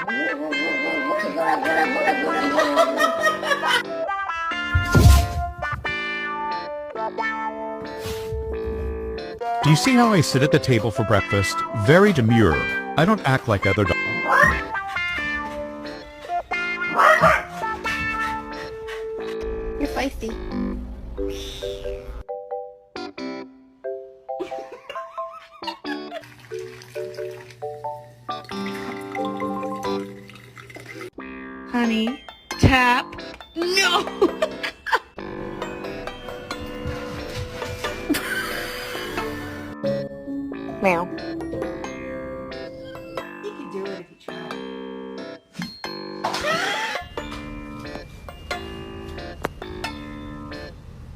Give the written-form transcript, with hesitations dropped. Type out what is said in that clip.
Do you see how I sit at the table for breakfast? Very demure. I don't act like other dogs. You're feisty. Honey, tap. No! Meow.